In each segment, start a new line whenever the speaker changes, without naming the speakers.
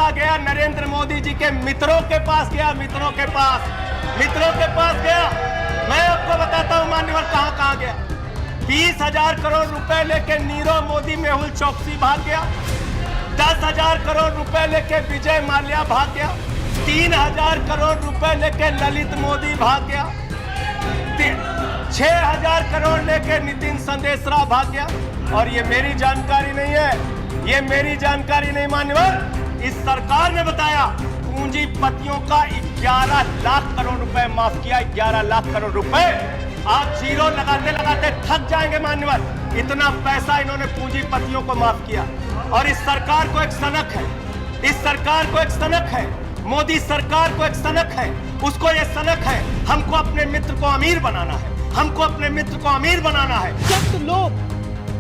कहा गया नरेंद्र मोदी जी के मित्रों के पास गया, मित्रों के पास गया। मैं आपको बताता हूं मान्यवर कहां गया। 20,000 करोड़ रुपए लेके नीरव मोदी मेहुल चौकसी भाग गया। 10,000 करोड़ रुपए लेके विजय माल्या भाग गया। 3,000 करोड़ रुपए लेके ललित मोदी भाग गया। 6,000 करोड़ लेके नितिन संदेशरा भाग गया। और ये मेरी जानकारी नहीं है, ये मेरी जानकारी नहीं मान्यवर, इस सरकार ने बताया पूंजीपतियों का 11 लाख करोड़ रुपए माफ किया। 11 लाख करोड़ रुपए आप जीरो लगाते लगाते थक जाएंगे मान्यवर। इतना पैसा इन्होंने पूंजीपतियों को माफ किया। और इस सरकार को एक सनक है, इस सरकार को एक सनक है, मोदी सरकार को एक सनक है। उसको ये सनक है, हमको अपने मित्र को अमीर बनाना है, हमको अपने मित्र को अमीर बनाना है।
चंद लोग,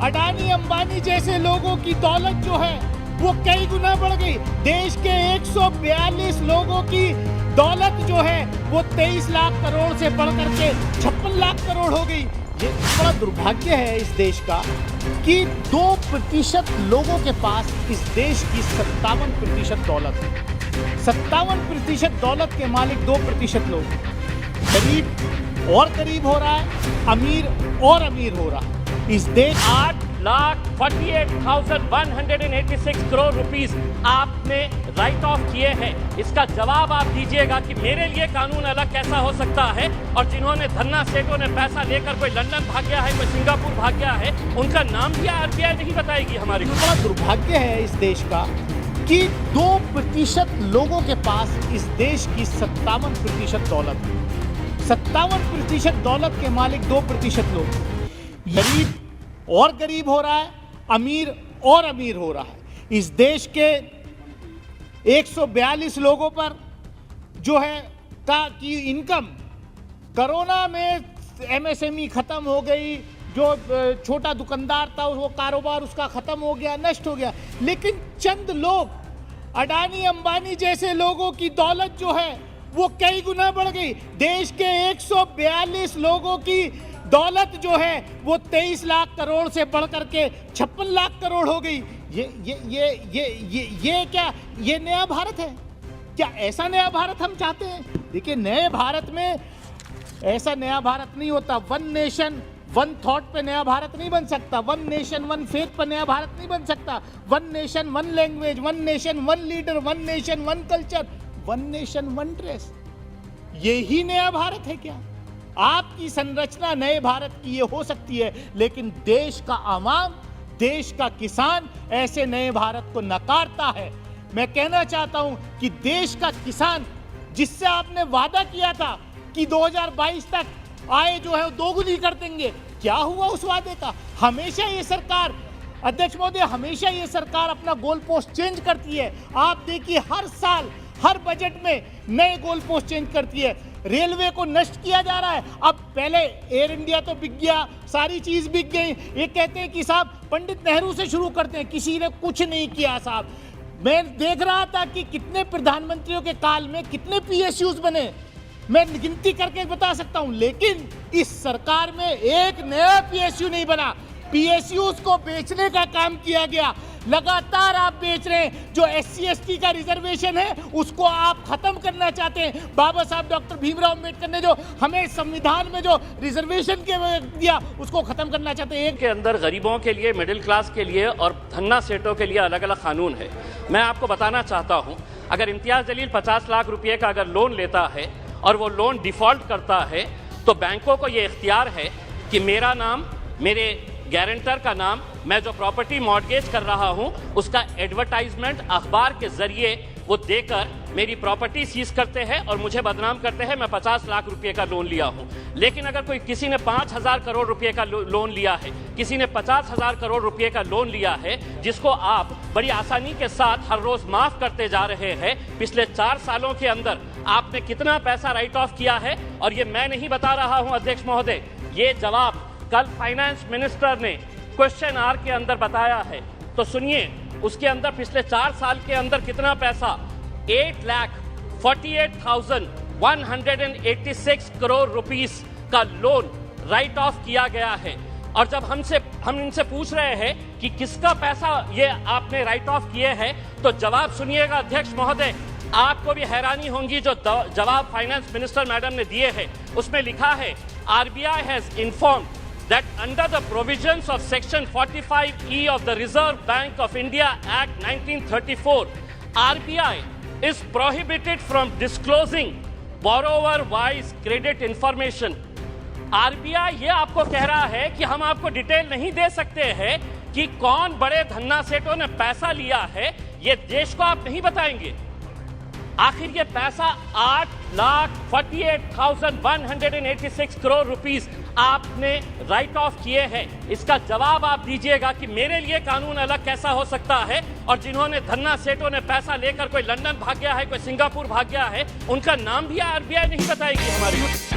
अडानी अंबानी जैसे लोगों की दौलत जो है वो कई गुना बढ़ गई। देश के 142 लोगों की दौलत जो है वो 23 लाख करोड़ से बढ़कर के 56 लाख करोड़ हो गई। ये बड़ा दुर्भाग्य है इस देश का कि 2% लोगों के पास इस देश की 57% दौलत है। 57% दौलत के मालिक 2% लोग। गरीब और गरीब हो रहा है, अमीर और अमीर हो रहा है। इस देश
8,48,186 करोड़ रुपीस आपने राइट ऑफ किए हैं। इसका जवाब आप दीजिएगा कि मेरे लिए कानून अलग कैसा हो सकता है। और जिन्होंने धन्ना सेठों ने पैसा लेकर कोई लंदन भाग गया है, कोई सिंगापुर भाग गया है, उनका नाम भी आरबीआई नहीं बताएगी हमारी।
बड़ा दुर्भाग्य है इस देश का कि 2% लोगों के पास इस देश की 57% दौलत है। 57% दौलत के मालिक 2% लोग। गरीब और गरीब हो रहा है, अमीर और अमीर हो रहा है। इस देश के 142 लोगों पर जो है की इनकम, कोरोना में एमएसएमई खत्म हो गई, जो छोटा दुकानदार था वो कारोबार उसका खत्म हो गया, नष्ट हो गया। लेकिन चंद लोग, अडानी अंबानी जैसे लोगों की दौलत जो है वो कई गुना बढ़ गई। देश के 142 लोगों की दौलत जो है वो 23 लाख करोड़ से बढ़कर के 56 लाख करोड़ हो गई। ये क्या ये नया भारत है? क्या ऐसा नया भारत हम चाहते हैं? देखिए, नए भारत में ऐसा नया भारत नहीं होता। वन नेशन वन थॉट पे नया भारत नहीं बन सकता। वन नेशन वन फेथ पर नया भारत नहीं बन सकता। One nation one language, one nation one leader, one nation one culture, one nation one dress, यही नया भारत है क्या? आपकी संरचना नए भारत की ये हो सकती है, लेकिन देश का आवाम, देश का किसान ऐसे नए भारत को नकारता है। मैं कहना चाहता हूं कि देश का किसान, जिससे आपने वादा किया था कि 2022 तक आय जो है दोगुनी कर देंगे, क्या हुआ उस वादे का? हमेशा ये सरकार, अध्यक्ष महोदय, हमेशा ये सरकार अपना गोल पोस्ट चेंज करती है। आप देखिए, हर साल हर बजट में नए गोल पोस्ट चेंज करती है। रेलवे को नष्ट किया जा रहा है। अब पहले एयर इंडिया तो बिक गया, सारी चीज बिक गई। ये कहते हैं कि साहब पंडित नेहरू से शुरू करते हैं, किसी ने कुछ नहीं किया साहब। मैं देख रहा था कि कितने प्रधानमंत्रियों के काल में कितने पीएसयूज बने, मैं गिनती करके बता सकता हूं, लेकिन इस सरकार में एक नया पीएसयू नहीं बना। पीएसयूज को बेचने का काम किया गया, लगातार आप बेच रहे हैं। जो SC/ST का रिजर्वेशन है उसको आप खत्म करना चाहते हैं। बाबा साहब डॉक्टर भीमराव अंबेडकर ने जो हमें संविधान में जो रिजर्वेशन के दिया उसको खत्म करना चाहते हैं।
के अंदर गरीबों के लिए, मिडिल क्लास के लिए और धन्ना सेठों के लिए अलग अलग कानून है। मैं आपको बताना चाहता हूं, अगर इम्तियाज जलील 50 लाख रुपए का अगर लोन लेता है और वो लोन डिफॉल्ट करता है, तो बैंकों को ये इख्तियार है कि मेरा नाम, मेरे गारंटर का नाम, मैं जो प्रॉपर्टी मॉर्गेज कर रहा हूं उसका एडवर्टाइजमेंट अखबार के जरिए वो देकर मेरी प्रॉपर्टी सीज करते हैं और मुझे बदनाम करते हैं मैं 50 लाख रुपए का लोन लिया हूं। लेकिन अगर कोई किसी ने 5,000 करोड़ रुपए का लोन लिया है, किसी ने 50,000 करोड़ रुपए का लोन लिया है, जिसको आप बड़ी आसानी के साथ हर रोज माफ करते जा रहे हैं, पिछले 4 सालों के अंदर आपने कितना पैसा राइट ऑफ किया है? और ये मैं नहीं बता रहा हूं अध्यक्ष महोदय, ये जवाब कल फाइनेंस मिनिस्टर ने क्वेश्चन आवर के अंदर बताया है। तो सुनिए, उसके अंदर पिछले 4 साल के अंदर कितना पैसा, 8,48,186 करोड़ रुपीस का लोन राइट ऑफ किया गया है। और जब हम इनसे पूछ रहे हैं कि किसका पैसा ये आपने राइट ऑफ किए हैं, तो जवाब सुनिएगा अध्यक्ष महोदय, आपको भी हैरानी होगी जो जवाब फाइनेंस मिनिस्टर मैडम ने दिए हैं। उसमें लिखा है, RBI has informed that under the provisions of section 45E of the Reserve Bank of India Act 1934, RBI is prohibited from disclosing borrower-wise credit information. RBI ये आपको कह रहा है कि हम आपको डिटेल नहीं दे सकते हैं कि कौन बड़े धन्ना सेठों ने पैसा लिया है, ये देश को आप नहीं बताएंगे। आखिर ये पैसा 8,48,186 करोड़ रुपीस आपने राइट ऑफ किए हैं। इसका जवाब आप दीजिएगा कि मेरे लिए कानून अलग कैसा हो सकता है, और जिन्होंने धन्ना सेठों ने पैसा लेकर कोई लंदन भाग गया है, कोई सिंगापुर भाग गया है, उनका नाम भी आरबीआई नहीं बताएगी हमारी।